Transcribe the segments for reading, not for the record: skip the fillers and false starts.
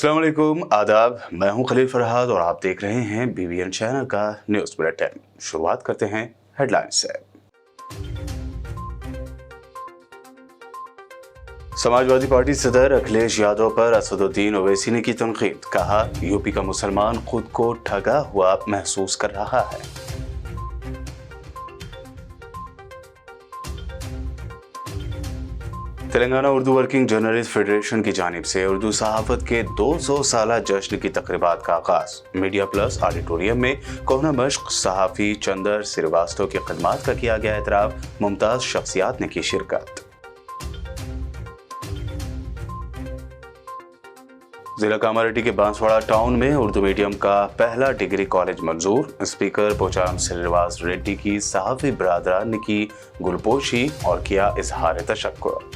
अस्सलाम वालेकुम, आदाब। मैं हूं खलील फरहाद और आप देख रहे हैं BBN चैनल का न्यूज़ बुलेटिन। शुरुआत करते हैं हेडलाइंस से। समाजवादी पार्टी सदर अखिलेश यादव पर असदुद्दीन ओवैसी ने की तनकीद। कहा, यूपी का मुसलमान खुद को ठगा हुआ महसूस कर रहा है। Telangana Urdu working journalist federation की जानिब से उर्दू सहाफत के 200 साला जश्न की तकरीबात का आगाज। मीडिया प्लस ऑडिटोरियम में कोहना मश्क सहाफ़ी चंदर श्रीवास्तव की खिदमात का किया गया एतराफ़। मुमताज़ शख्सियात ने की शिरकत। जिला कामारेड्डी के बांसवाड़ा टाउन में उर्दू मीडियम का पहला डिग्री कॉलेज मंजूर। स्पीकर पोचाराम श्रीनिवास रेड्डी की सहाफ़ी बरादरान ने की गुलपोशी और किया इजहार तशक्कुर।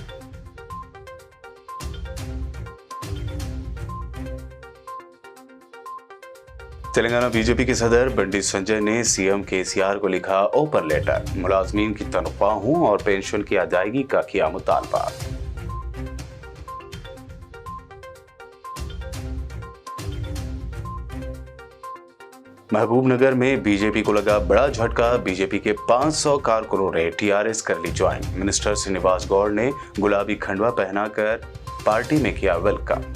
तेलंगाना बीजेपी के सदर बंडी संजय ने सीएम केसीआर को लिखा ओपन लेटर। मुलाजमीन की तनख्वाहों और पेंशन की अदायगी का किया मुतालबा। महबूबनगर में बीजेपी को लगा बड़ा झटका। बीजेपी के 500 कारकुनों ने टीआरएस कर ली ज्वाइन। मिनिस्टर श्रीनिवास गौड़ ने गुलाबी खंडवा पहनाकर पार्टी में किया वेलकम।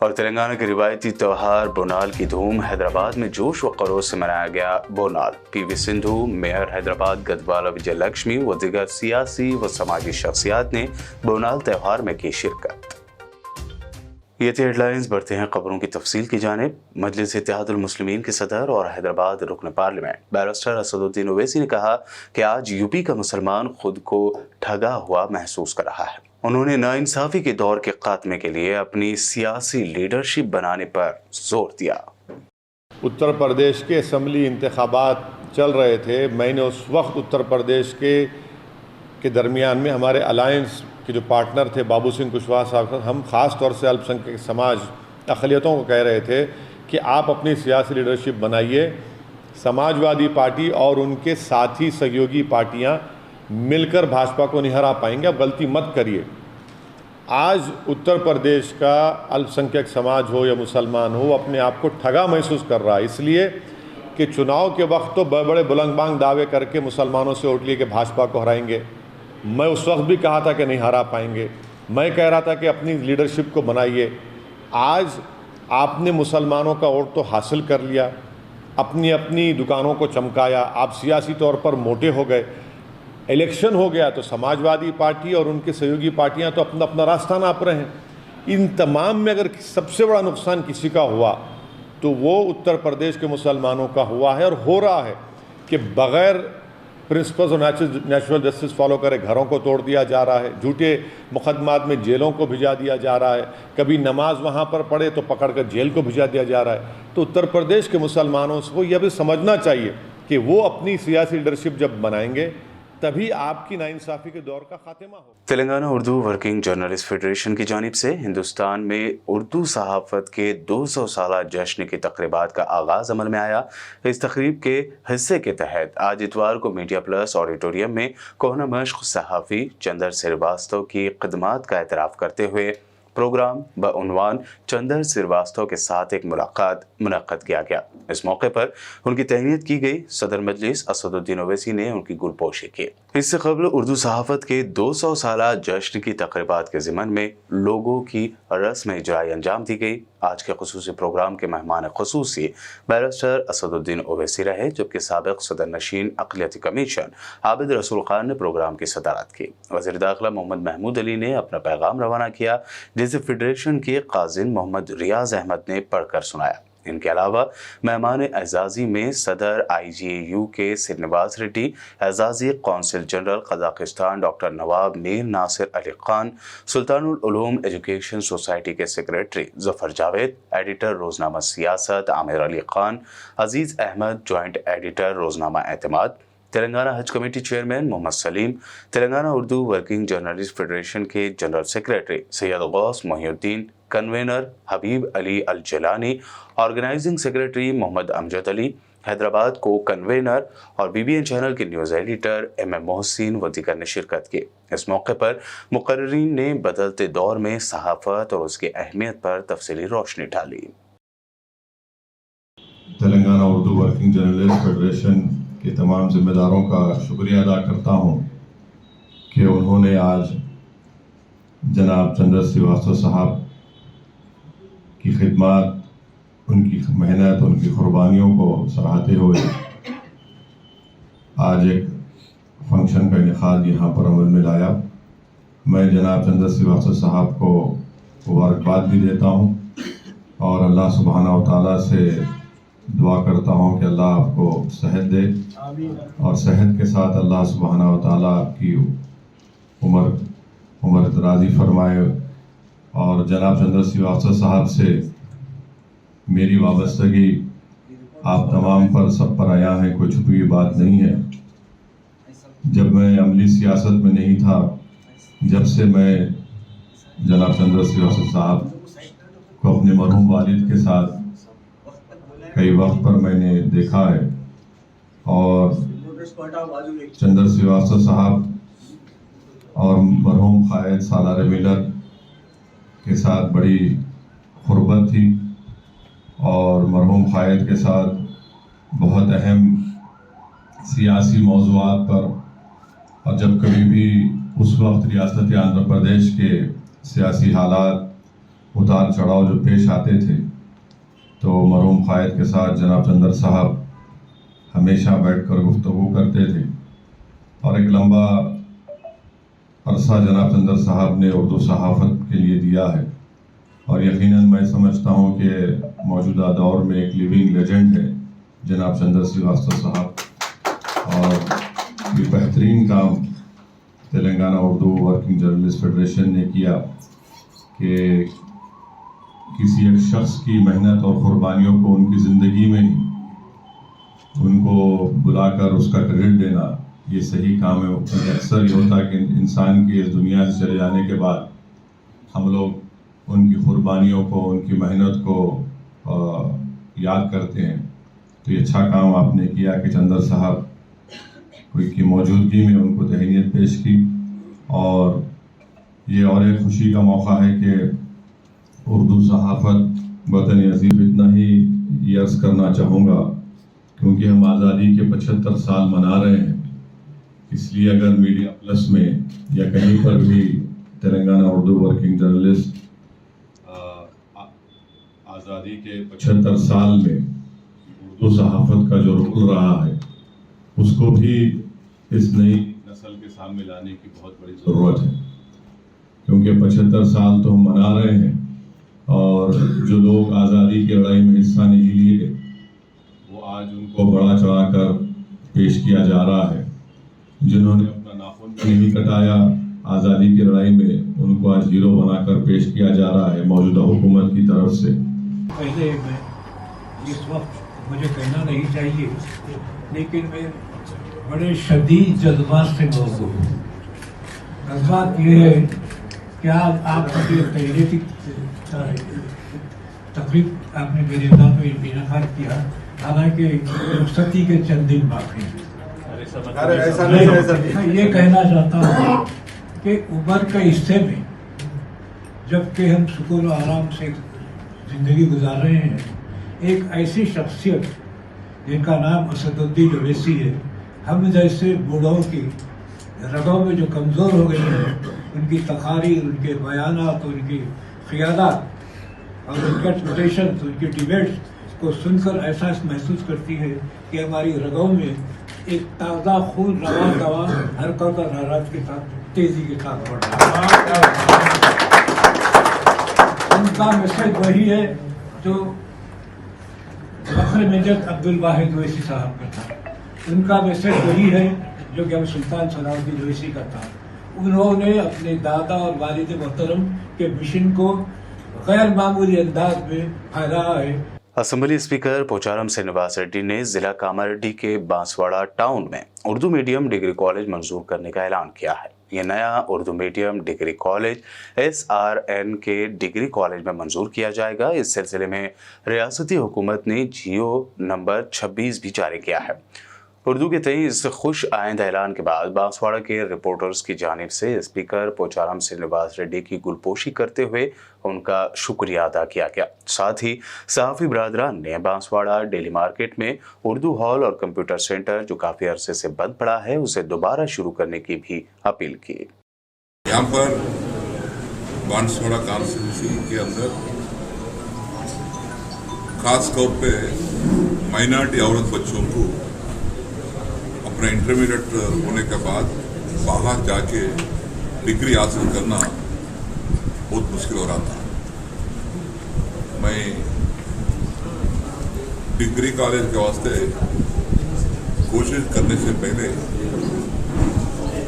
और तेलंगाना के रिवायती त्योहार बोनाल की धूम। हैदराबाद में जोश व खरोश से मनाया गया बोनाल। पीवी सिंधु, मेयर हैदराबाद गदवाला विजय लक्ष्मी व दीगर सियासी व समाजी शख्सियात ने बोनाल त्योहार में की शिरकत। ये थी हेडलाइंस। बढ़ते हैं खबरों की तफसील की जानिब। मजलिस इत्तेहादुल मुस्लिमीन के सदर और हैदराबाद रुकन पार्लियामेंट बैरिस्टर असदुद्दीन ओवैसी ने कहा कि आज यूपी का मुसलमान खुद को ठगा हुआ महसूस कर रहा है। उन्होंने नाइंसाफी के दौर के खात्मे के लिए अपनी सियासी लीडरशिप बनाने पर जोर दिया। उत्तर प्रदेश के असम्बली इंतखाबात चल रहे थे। मैंने उस वक्त उत्तर प्रदेश के दरमियान में हमारे अलायंस के जो पार्टनर थे बाबू सिंह कुशवाहा साहब, हम ख़ास तौर से अल्पसंख्यक समाज अक़लियतों को कह रहे थे कि आप अपनी सियासी लीडरशिप बनाइए। समाजवादी पार्टी और उनके साथी सहयोगी पार्टियां मिलकर भाजपा को नहीं हरा पाएंगे, अब गलती मत करिए। आज उत्तर प्रदेश का अल्पसंख्यक समाज हो या मुसलमान हो, अपने आप को ठगा महसूस कर रहा है, इसलिए कि चुनाव के वक्त तो बड़े बड़े बुलंद दावे करके मुसलमानों से वोट लिए कि भाजपा को हराएंगे। मैं उस वक्त भी कहा था कि नहीं हरा पाएंगे। मैं कह रहा था कि अपनी लीडरशिप को बनाइए। आज आपने मुसलमानों का वोट तो हासिल कर लिया, अपनी अपनी दुकानों को चमकाया, आप सियासी तौर पर मोटे हो गए। इलेक्शन हो गया तो समाजवादी पार्टी और उनके सहयोगी पार्टियां तो अपना अपना रास्ता नाप रहे हैं। इन तमाम में अगर सबसे बड़ा नुकसान किसी का हुआ तो वो उत्तर प्रदेश के मुसलमानों का हुआ है और हो रहा है कि बग़ैर प्रिंसिपल्स और नेचुरल जस्टिस फॉलो करे घरों को तोड़ दिया जा रहा है, झूठे मुकदमात में जेलों को भिजा दिया जा रहा है, कभी नमाज वहाँ पर पढ़े तो पकड़कर जेल को भिजा दिया जा रहा है। तो उत्तर प्रदेश के मुसलमानों को यह भी समझना चाहिए कि वो अपनी सियासी लीडरशिप जब बनाएंगे तभी आपकी नाइंसाफी के दौर का खात्मा हो। Telangana Urdu working journalist federation की जानिब से हिंदुस्तान में उर्दू सहाफत के 200 साला जश्न की तकरीबात का आगाज अमल में आया। इस तकरीब के हिस्से के तहत आज इतवार को मीडिया प्लस ऑडिटोरियम में कोहना मश्क सहाफ़ी चंदर श्रीवास्तव की खिदमात का एतराफ़ करते हुए प्रोग्राम बउनवान चंदर श्रीवास्तव के साथ एक मुलाकात मुनक्कद किया गया। इस मौके पर उनकी तहनीत की गई। सदर मजलिस असदुद्दीन ओवैसी ने उनकी गुलपोशी की। इससे कबल उर्दू सहाफत के 200 साला जश्न की तकरीबात के ज़िमन में लोगों की रस्म इजराई अंजाम दी गई। आज के खुसूसी प्रोग्राम के मेहमान खुसूसी बैरिस्टर असदुद्दीन ओवैसी रहे, जबकि साबिक सदर नशीन अक़लियती कमीशन आबिद रसूल खान ने प्रोग्राम की सदारत की। वज़ीर दाखिला मोहम्मद महमूद अली ने अपना पैगाम रवाना किया, जिसे फेडरेशन के काज़िन मोहम्मद रियाज अहमद ने पढ़कर सुनाया। इनके अलावा मेहमान एजाजी में सदर IGAU के श्रीनिवास रेड्डी, एजाजी council general Kazakhstan doctor Nawab Mir Nasir Ali Khan, Sultanul Uloom education society के सेक्रेटरी जफर जावेद, एडिटर रोजनामा सियासत आमिर अली खान, अजीज अहमद जॉइंट एडिटर रोजनामा Etemaad, Telangana Haj committee chairman Mohammed Salim, Telangana Urdu working journalist federation के general secretary Syed Ghouse Mohiuddin, convener Habib Ali Al Jilani, organising secretary Mohammed Amjad Ali, Hyderabad کو کنوینر اور BBN چینل کے نیوز ایڈیٹر MM محسن و دیگر نے شرکت کی۔ اس موقع پر مقررین نے بدلتے دور میں صحافت اور اس کی اہمیت پر تفصیلی روشنی ڈالی۔ Telangana Urdu working journalist federation کے تمام ذمہ داروں کا شکریہ ادا کرتا ہوں کہ انہوں نے آج جناب چندر سریواستو صاحب کی خدمات، ان کی محنت، ان کی قربانیوں کو سراہتے ہوئے آج ایک فنکشن کا انعقاد یہاں پر عمل میں لایا۔ میں جناب چندر سریواستو صاحب کو مبارکباد بھی دیتا ہوں اور اللہ سبحانہ و تعالیٰ سے دعا کرتا ہوں کہ اللہ آپ کو صحت دے اور صحت کے ساتھ اللہ سبحانہ و تعالیٰ آپ کی عمر دراز فرمائے۔ اور جناب چندر سریواستو صاحب سے میری وابستگی آپ تمام پر سب پر آیا ہے، کوئی چھپی ہوئی بات نہیں ہے۔ جب میں عملی سیاست میں نہیں تھا، جب سے میں جناب چندر سریواستو صاحب کو اپنے مرحوم والد کے ساتھ کئی وقت پر میں نے دیکھا ہے، اور چندر سریواستو صاحب اور مرحوم قائد سالار ملر کے ساتھ بڑی قربت تھی، اور مرحوم قائد کے ساتھ بہت اہم سیاسی موضوعات پر، اور جب کبھی بھی اس وقت ریاست آندھرا پردیش کے سیاسی حالات اتار چڑھاؤ جو پیش آتے تھے، تو مرحوم قائد کے ساتھ جناب چندر صاحب ہمیشہ بیٹھ کر گفتگو کرتے تھے، اور ایک لمبا عرصہ جناب چندر صاحب نے اردو صحافت کے لیے دیا ہے، اور یقیناً میں سمجھتا ہوں کہ موجودہ دور میں ایک لیونگ لیجنڈ ہے جناب چندر سریواستو صاحب، اور یہ بہترین کام Telangana Urdu working journalist federation نے کیا کہ کسی ایک شخص کی محنت اور قربانیوں کو ان کی زندگی میں ہی ان کو بلا کر اس کا کریڈٹ دینا، یہ صحیح کام ہے۔ اکثر یہ ہوتا ہے کہ انسان کی اس دنیا سے چلے جانے کے بعد ہم لوگ ان کی قربانیوں کو، ان کی محنت کو یاد کرتے ہیں، تو یہ اچھا کام آپ نے کیا کہ چندر صاحب کی موجودگی میں ان کو تہنیت پیش کی۔ اور یہ اور ایک خوشی کا موقع ہے کہ اردو صحافت وطن عزیز اتنا ہی یہ عرض کرنا چاہوں گا، کیونکہ ہم آزادی کے 75 سال منا رہے ہیں، اس لیے اگر میڈیا پلس میں یا کہیں پر بھی تلنگانہ اردو ورکنگ جرنلسٹ آزادی کے 75 سال میں اردو صحافت کا جو رول رہا ہے اس کو بھی اس نئی نسل کے سامنے لانے کی بہت بڑی ضرورت ہے، کیونکہ 75 سال تو ہم منا رہے ہیں، اور جو لوگ آزادی کی لڑائی میں حصہ نہیں لیے وہ آج ان کو بڑا چڑھا کر پیش کیا جا رہا ہے۔ جنہوں نے اپنا ناخن بھی نہیں کٹایا آزادی کی لڑائی میں، ان کو آج ہیرو بنا کر پیش کیا جا رہا ہے موجودہ حکومت کی طرف سے۔ پہلے میں اس وقت مجھے کہنا نہیں چاہیے، لیکن میں بڑے شدید جذبات سے موضوع ہوں۔ جذبات یہ ہے کہ آج آپ کی تحریری تقریب آپ نے میرے نام میں انعقاد کیا، حالانکہ رخصتی کے چند دن باقی ہیں۔ میں یہ کہنا چاہتا ہوں کہ عمر کے حصے میں جبکہ ہم سکون و آرام سے زندگی گزار رہے ہیں، ایک ایسی شخصیت جن کا نام اسد الدین اویسی ہے، ہم جیسے بوڑھوں کی رگوں میں جو کمزور ہو گئی ہیں، ان کی تقاریر، ان کے بیانات، ان کی قیادات اور ان کے ایکسپیکٹیشنز، ان کی ڈیبیٹس کو سن کر ایسا محسوس کرتی ہے کہ ہماری رگوں میں ایک تازہ خون رواں دوا حرکت اور حرارت کے ساتھ تیزی کے ساتھ بڑھ رہا ہے۔ ان کا میسج وہی ہے جو فخر مجد عبدالواحد اویسی صاحب کا تھا، ان کا میسج وہی ہے جو کہ سلطان صلاح الدین اویسی کا تھا۔ انہوں نے اپنے دادا اور والد محترم کے مشن کو غیر معمولی انداز میں پھیلایا ہے۔ اسمبلی اسپیکر پوچارم سرینواس ریڈی نے ضلع کاماریڈی کے بانسواڑہ ٹاؤن میں اردو میڈیم ڈگری کالج منظور کرنے کا اعلان کیا ہے۔ ये नया Urdu medium degree college SRN के डिग्री कॉलेज में मंजूर किया जाएगा। इस सिलसिले में रियासती हुकूमत ने जियो नंबर 26 भी जारी किया है। उर्दू के तई इस खुश आइंद ऐलान के बाद बांसवाड़ा के रिपोर्टर्स की जानिब से स्पीकर पोचाराम श्रीनिवास रेड्डी की गुलपोशी करते हुए उनका शुक्रिया अदा किया गया। साथ ही सहाफ़ी बरादरान ने बांसवाड़ा डेली मार्केट में उर्दू हॉल और कंप्यूटर सेंटर जो काफ़ी अरसे से बंद पड़ा है उसे दोबारा शुरू करने की भी अपील की। यहाँ पर बांसवाड़ा कॉन्स्टिट्यूंसी के अंदर खास तौर पे माइनॉरिटी औरत बच्चों को अपना इंटरमीडिएट होने के बाद बाहर जाके डिग्री हासिल करना बहुत मुश्किल हो रहा था। मैं डिग्री कॉलेज के वास्ते कोशिश करने से पहले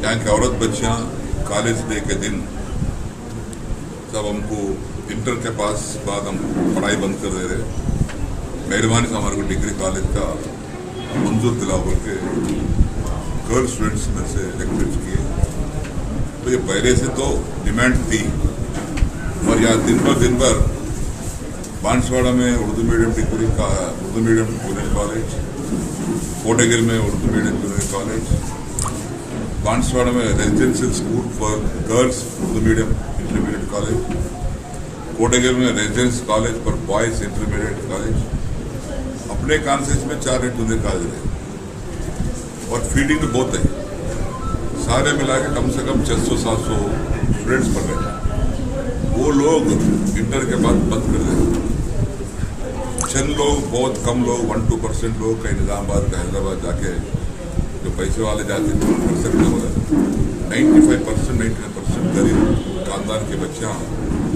यहाँ की औरत बच्चियाँ कॉलेज डे के दिन जब हमको इंटर के पास बाद हम पढ़ाई बंद कर दे रहे, मेहरबानी से हमारे को डिग्री कॉलेज का मंजूर दिला बोल के गर्ल स्टूडेंट्स में से रिक्वेस्ट किए। तो ये पहले से तो डिमांड थी और यहाँ दिन भर बांसवाड़ा में उर्दू मीडियम डिग्री का Urdu medium junior college, Kotgir में Urdu medium junior college, Banswada में residential school for girls Urdu medium intermediate college, Kotgir में residence college for boys intermediate college. अपने कॉन्सेंस में 4 जूनियर कॉलेज है और फीडिंग में बहुत है। सारे मिला के कम से कम 600-700 स्टूडेंट्स पढ़ रहे हैं। वो लोग इंटर के बाद बंद कर रहे। चंद लोग, बहुत कम लोग, 1-2% लोग कहीं निजामाबाद का हैदराबाद जाके जो पैसे वाले जाते कर सकते हो। 95% गरीब खानदान के बच्चियाँ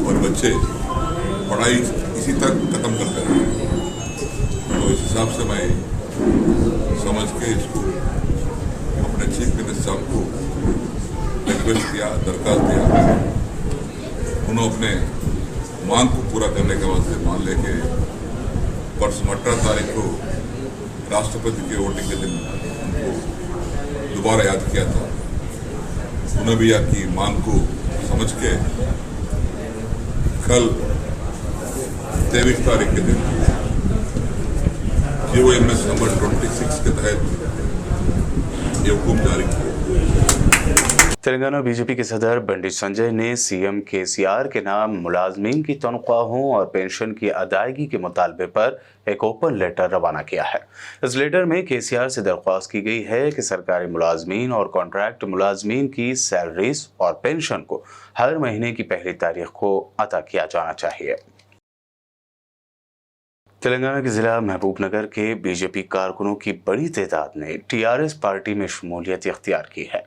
और बच्चे पढ़ाई इसी तक खत्म करते हैं। तो इस हिसाब से मैं समझ के इसको अपने चीफ मिनिस्टर साहब को रिक्वेस्ट किया, दरखास्त दिया। उन्होंने अपने मांग को पूरा करने के वास्ते मान लेके परसों 18 तारीख को राष्ट्रपति के वोटिंग के दिन उनको दोबारा याद किया था। उन्होंने भी याद की मांग को समझ के कल 23 तारीख के दिन GOMS नंबर 26 के तहत ये हुक्म जारी किया। तेलंगाना बीजेपी के सदर बंडी संजय ने सीएम केसीआर के नाम मुलाजमीन की तनख्वाहों और पेंशन की अदायगी के मुतालबे पर एक ओपन लेटर रवाना किया है। इस लेटर में केसीआर से दरख्वास्त की गई है कि सरकारी मुलाजमीन और कॉन्ट्रैक्ट मुलाजमीन की सैलरीज और पेंशन को हर महीने की पहली तारीख को अदा किया जाना चाहिए। तेलंगाना के जिला महबूबनगर के बीजेपी कारकुनों की बड़ी तादाद ने टीआरएस पार्टी में शमूलियत इख्तियार की है।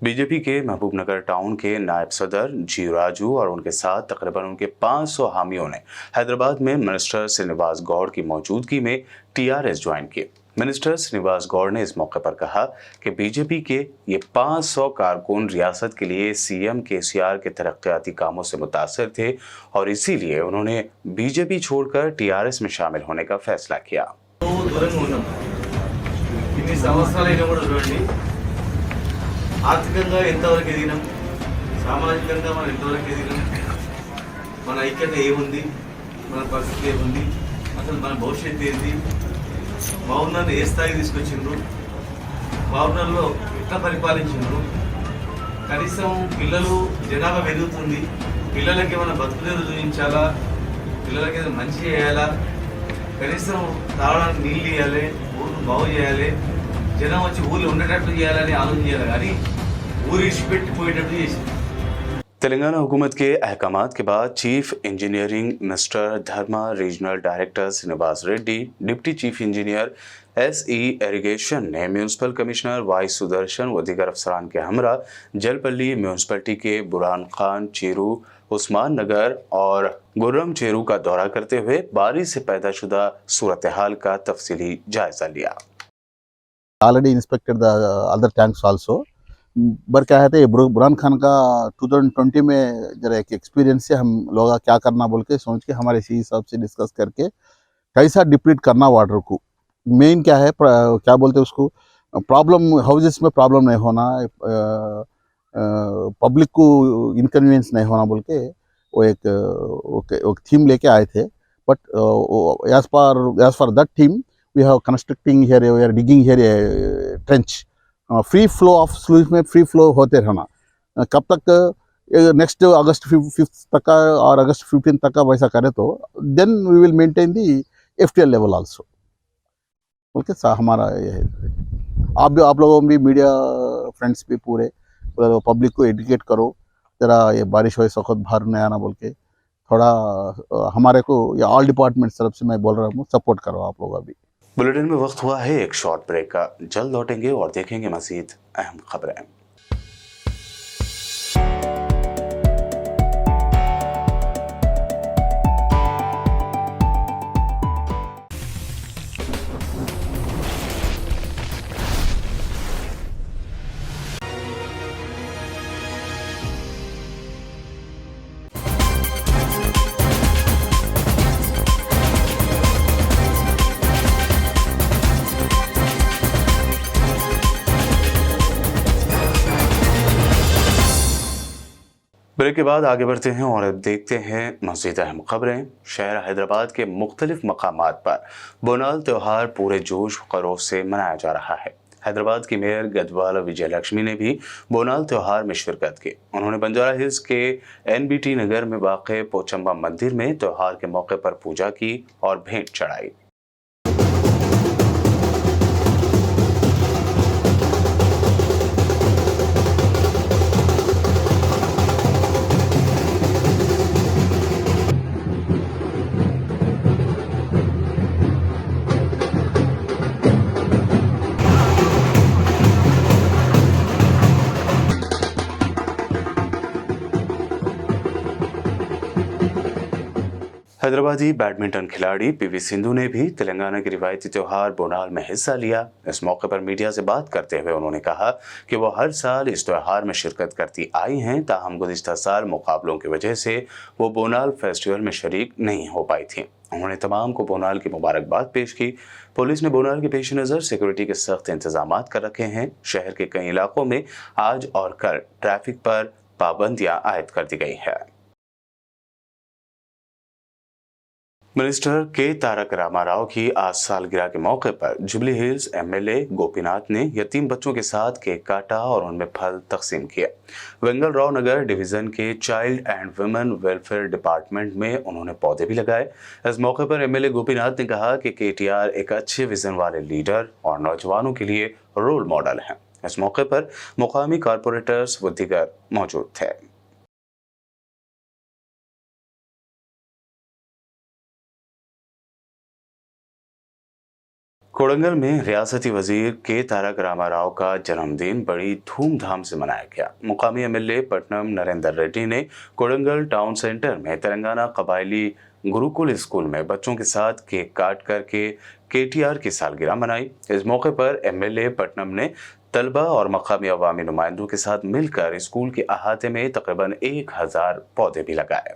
बीजेपी के महबूबनगर टाउन के नायब सदर जी राजू और उनके साथ तकरीबन उनके 500 हामियों ने हैदराबाद में मिनिस्टर श्रीनिवास गौड़ की मौजूदगी में टीआरएस ज्वाइन की। मिनिस्टर श्रीनिवास गौड़ ने इस मौके पर कहा कि बीजेपी के ये 500 कारकुन रियासत के लिए सीएम केसीआर के तरक्याती कामों से मुतासिर थे और इसीलिए उन्होंने बीजेपी छोड़कर टीआरएस में शामिल होने का फैसला किया। ఆర్థికంగా ఎంతవరకు ఎదిగినాం, సామాజికంగా మనం ఎంతవరకు ఎదిగినాం, మన ఐక్యత ఏముంది, మన పరిస్థితి ఏముంది, అసలు మన భవిష్యత్తు ఏంటి, గవర్నర్ని ఏ స్థాయికి తీసుకొచ్చిండ్రు, గవర్నర్లో ఎట్లా పరిపాలించిండ్రు, కనీసం పిల్లలు జనాభా పెరుగుతుంది, పిల్లలకి ఏమైనా బతుకుదేరు చూపించాలా, పిల్లలకి ఏదైనా మంచి చేయాలా, కనీసం తాగడానికి నీళ్ళు ఇవ్వాలి, ఊరు బాగు చేయాలి, జనం వచ్చి ఊళ్ళో ఉండేటట్టు చేయాలని ఆలోచన చేయాలి కానీ ఊరు ఇచ్చిపెట్టిపోయేటట్టు చేసింది। तेलंगाना हुकूमत के अहकामात के बाद chief engineering mister Dharma, regional director Srinivas Reddy, deputy chief engineer SE irrigation ने म्यूनसिपल कमिश्नर वाई सुदर्शन व दीगर अफसरान के हमरा जलपल्ली म्यूनसिपलिटी के बुरहान खान चेरू, उस्मान नगर और गुर्रम चेरू का दौरा करते हुए बारिश से पैदा शुदा सूरत हाल का तफसीली जायजा लिया। already inspected the other tanks also, पर क्या है बुरहान खान का 2020 में जरा एक एक्सपीरियंस से हम लोग क्या करना बोल के सोच के हमारे सी साहब से डिस्कस करके कैसा डिप्लीट करना वाटर को। मेन क्या है क्या बोलते हैं उसको, प्रॉब्लम हाउसेस में प्रॉब्लम नहीं होना, पब्लिक को इनकन्वीनियंस नहीं होना बोल के वो एक थीम लेके आए थे. But as for that theme we have constructing here, we are digging here a trench. Free flow of sluice में फ्री फ्लो होते रहना. कब तक नेक्स्ट अगस्त 5 तक का और अगस्त 15 तक का वैसा करे तो then we will maintain the FTL level also. Okay सा हमारा ये है. आप लोगों भी मीडिया फ्रेंड्स भी पूरे पब्लिक को एडुकेट करो जरा, ये बारिश हो इस वक्त बाहर नहीं आना बोल के थोड़ा हमारे को या ऑल डिपार्टमेंट तरफ से मैं बोल रहा हूँ, सपोर्ट करो आप लोग. अभी बुलेटिन में वक्त हुआ है एक शॉर्ट ब्रेक का. जल्द लौटेंगे और देखेंगे मजीद अहम खबरें. ब्रेक के बाद आगे बढ़ते हैं और अब देखते हैं मज़ीद अहम खबरें. शहर हैदराबाद के मुख्तलिफ मकामात पर बोनाल त्यौहार पूरे जोश खरोश से मनाया जा रहा है. हैदराबाद की मेयर गदवाल विजयलक्ष्मी ने भी बोनाल त्यौहार में शिरकत की. उन्होंने बंजारा हिल्स के NBT नगर में वाक़ पोचम्बा मंदिर में त्यौहार के मौके पर पूजा की और भेंट चढ़ाई. हैदराबादी बैडमिंटन खिलाड़ी PV सिंधु ने भी तेलंगाना के रिवायती त्यौहार बोनाल में हिस्सा लिया. इस मौके पर मीडिया से बात करते हुए उन्होंने कहा कि वो हर साल इस त्यौहार में शिरकत करती आई हैं, ताहम गुज़िश्ता साल मुकाबलों की वजह से वो बोनाल फेस्टिवल में शरीक नहीं हो पाई थी. उन्होंने तमाम को बोनाल की मुबारकबाद पेश की. पुलिस ने बोनाल के पेश नज़र सिक्योरिटी के सख्त इंतजाम कर रखे हैं. शहर के कई इलाकों में आज और कल ट्रैफिक पर पाबंदियां आयद कर दी गई है. मिनिस्टर के तारक रामाराव की आज सालगिरह के मौके पर जुबली हिल्स MLA गोपीनाथ ने यतीम बच्चों के साथ केक काटा और उनमें फल तकसीम किया. वेंगल राव नगर डिवीजन के child and women welfare department में उन्होंने पौधे भी लगाए. इस मौके पर MLA गोपीनाथ ने कहा कि KTR एक अच्छे विजन वाले लीडर और नौजवानों के लिए रोल मॉडल हैं. इस मौके पर मुकामी कारपोरेटर्स व दीगर मौजूद थे. कोडंगल में रियासती वजीर के तारक रामाराव का जन्मदिन बड़ी धूमधाम से मनाया गया. मुकामी MLA पट्टनम नरेंद्र रेड्डी ने कोडंगल टाउन सेंटर में तेलंगाना कबायली गुरुकुल स्कूल में बच्चों के साथ केक काट करके KTR की सालगिरह मनाई. इस मौके पर MLA पट्टनम ने तलबा और मकामी अवामी नुमाइंदों के साथ मिलकर स्कूल के अहाते में तकरीबन 1000 पौधे भी लगाए.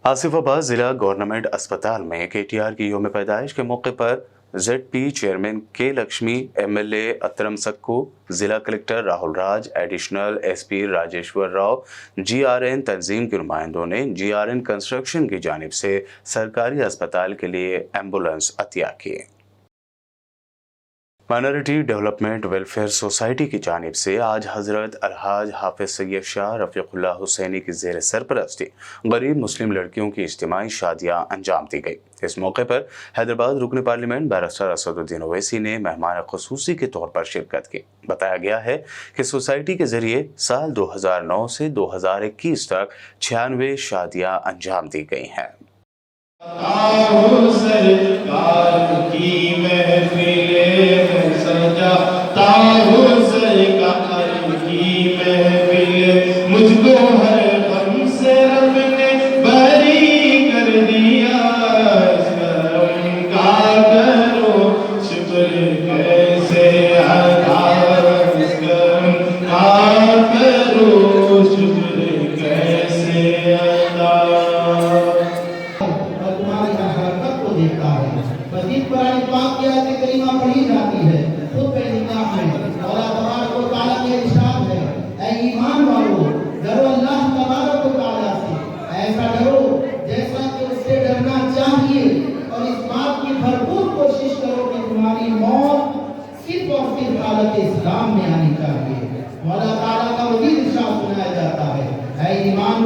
आसिफाबाद जिला गवर्नमेंट अस्पताल में KTR की यौम पैदाइश के मौके पर ZP chairman K Lakshmi, MLA Atram Sakku, जिला collector Rahul Raj, additional SP Rajeshwar Rao, GRN तंजीम के नुमाइंदों ने GRN कंस्ट्रक्शन की जानिब से सरकारी अस्पताल के लिए एम्बुलेंस अतिया की. माइनॉरिटी डेवलपमेंट वेलफेयर सोसाइटी की जानिब से आज हज़रत अलहाज हाफिज सैयद शाह रफ़ीकुल्लाह हुसैनी की ज़ेर सरपरस्ती गरीब मुस्लिम लड़कियों की इज्तिमाई शादियाँ अंजाम दी गई. इस मौके पर हैदराबाद रुकन पार्लियामेंट बैरिस्टर असदुद्दीन ओवैसी ने मेहमान ख़ुसूसी के तौर पर शिरकत की. बताया गया है कि सोसाइटी के ज़रिए साल 2009 से 2021 तक 96 शादियाँ अंजाम दी गई हैं. मुझको हर गम से रब ने बरी कर दिया. का करो शुक्र कैसे अदा करो शुक्र कैसे अदा. देता है मजीद कुरान पाक की आयत करीमा पढ़ी जाती है. खुद पे निकाह में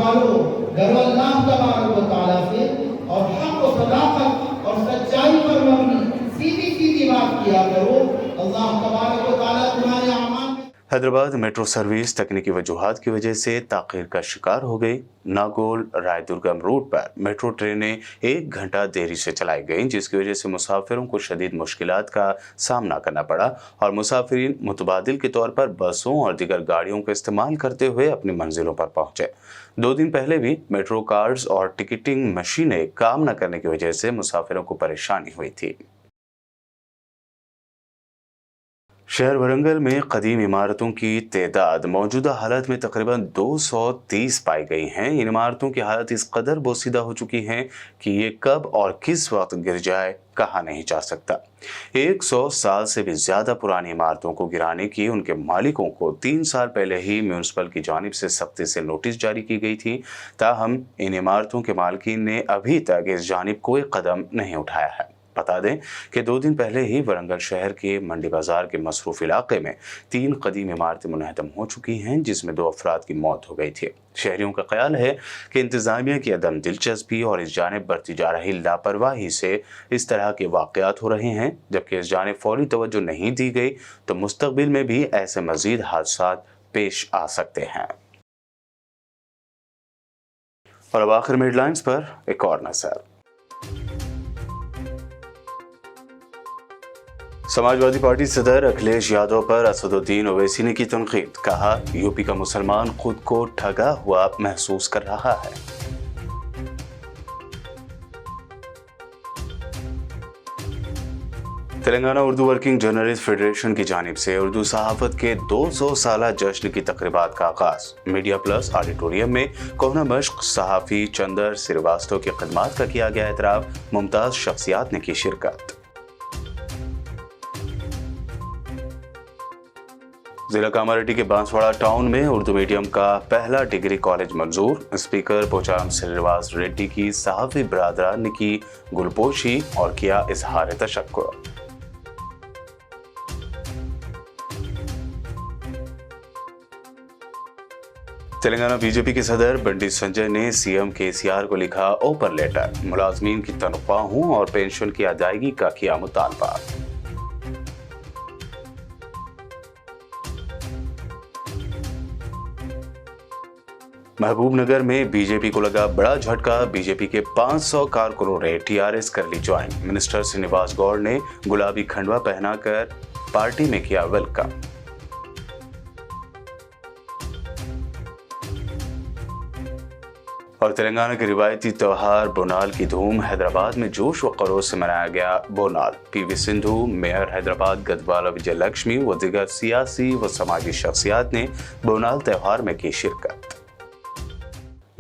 वालों डरो अल्लाह तबारक व तआला से और हक व सदाकत और सच्चाई पर मबनी सीधी सीधी बात किया करो। अल्लाह तबारक व तआला तुम्हारे अमाल हैदराबाद मेट्रो सर्विस तकनीकी वजूहात की वजह से ताख़ीर का शिकार हो गई। नागोल रायदुर्गम रूट पर मेट्रो ट्रेनें 1 घंटा देरी से चलाई गईं, जिसकी वजह से मुसाफिरों को शदीद मुश्किलात का सामना करना पड़ा और मुसाफिरीन मुतबादिल के तौर पर बसों और दीगर गाड़ियों का इस्तेमाल करते हुए अपनी मंजिलों पर पहुंचे। 2 दिन पहले भी मेट्रो कार्ड्स और टिकटिंग मशीनें काम न करने की वजह से मुसाफिरों को परेशानी हुई थी। शहर वरंगल में कदीम इमारतों की तादाद मौजूदा हालत में तकरीबन 230 पाई गई हैं। इन इमारतों की हालत इस कदर बोसीदा हो चुकी है कि ये कब और किस वक्त गिर जाए कहा नहीं जा सकता। 100 साल से भी ज़्यादा पुरानी इमारतों को गिराने की उनके मालिकों को 3 साल पहले ही म्यूनसिपल की जानिब से सख्ती से नोटिस जारी की गई थी। ताहम इन इमारतों के मालिकीन ने अभी तक इस जानिब कोई कदम नहीं उठाया है। बता दें कि 2 दिन पहले ही वरंगल शहर के मंडी बाजार के मसरूफ इलाके में 3 कदीम इमारतें मुनहदम हो चुकी हैं, जिसमें 2 अफराद की मौत हो गई थी। शहरियों का ख्याल है कि इंतजामिया की अदम दिलचस्पी और इस जानिब बढ़ती जा रही लापरवाही से इस तरह के वाक़यात हो रहे हैं। जबकि इस जानिब फौरी तवज्जो नहीं दी गई तो मुस्तकबिल में भी ऐसे मज़ीद हादसात पेश आ सकते हैं। और अब आखिर में हेडलाइंस पर एक और नज़र। समाजवादी पार्टी सदर अखिलेश यादव पर असदुद्दीन ओवैसी ने की तनकीद, कहा यूपी का मुसलमान खुद को ठगा हुआ महसूस कर रहा है। Telangana Urdu working journalist federation की जानिब से उर्दू सहाफत के 200 साला जश्न की तकरीबात का आगाज। मीडिया प्लस ऑडिटोरियम में कोहना मश्क सहाफ़ी चंदर श्रीवास्तव की खदमात का किया गया एतराफ़। मुमताज़ शख्सियात ने की शिरकत। जिला कामारेड्डी के बांसवाड़ा टाउन में उर्दू मीडियम का पहला डिग्री कॉलेज मंजूर। स्पीकर पोचाराम श्रीनिवास रेड्डी की सहाफ़ी बरादरान ने की गुलपोशी और किया इजहार तशक्कुर। तेलंगाना बीजेपी के सदर बंडी संजय ने सीएम केसीआर को लिखा ओपन लेटर। मुलाजमीन की तनख्वाहों और पेंशन की अदायगी का किया मुतालबा। महबूबनगर में बीजेपी को लगा बड़ा झटका। बीजेपी के 500 कारकुनों ने टीआरएस कर ली ज्वाइन। मिनिस्टर श्रीनिवास गौड़ ने गुलाबी खंडवा पहनाकर पार्टी में किया वेलकम। और तेलंगाना के रिवायती त्योहार बोनाल की धूम। हैदराबाद में जोश व खरोश से मनाया गया बोनाल। पीवी सिंधु, मेयर हैदराबाद गदवाला विजय लक्ष्मी व दिगर सियासी व समाजी शख्सियात ने बोनाल त्योहार में की शिरकत।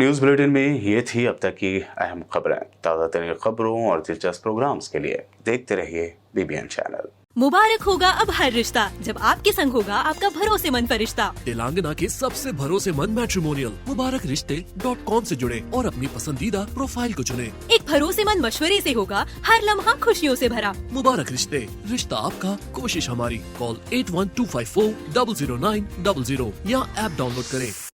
न्यूज़ बुलेटिन में ये थी अब तक की अहम खबरें। ताज़ा तरीन खबरों और दिलचस्प प्रोग्राम्स के लिए देखते रहिए BBN चैनल। मुबारक होगा अब हर रिश्ता जब आपके संग होगा आपका भरोसेमंद फरिश्ता। तेलंगाना के सबसे भरोसेमंद मैट्रिमोनियल मुबारकरिश्ते.com से जुड़े और अपनी पसंदीदा प्रोफाइल को चुने। एक भरोसेमंद मशवरे से होगा हर लम्हा खुशियों से भरा। मुबारक रिश्ते, रिश्ता आपका, कोशिश हमारी। कॉल 8125400900 या ऐप डाउनलोड करें।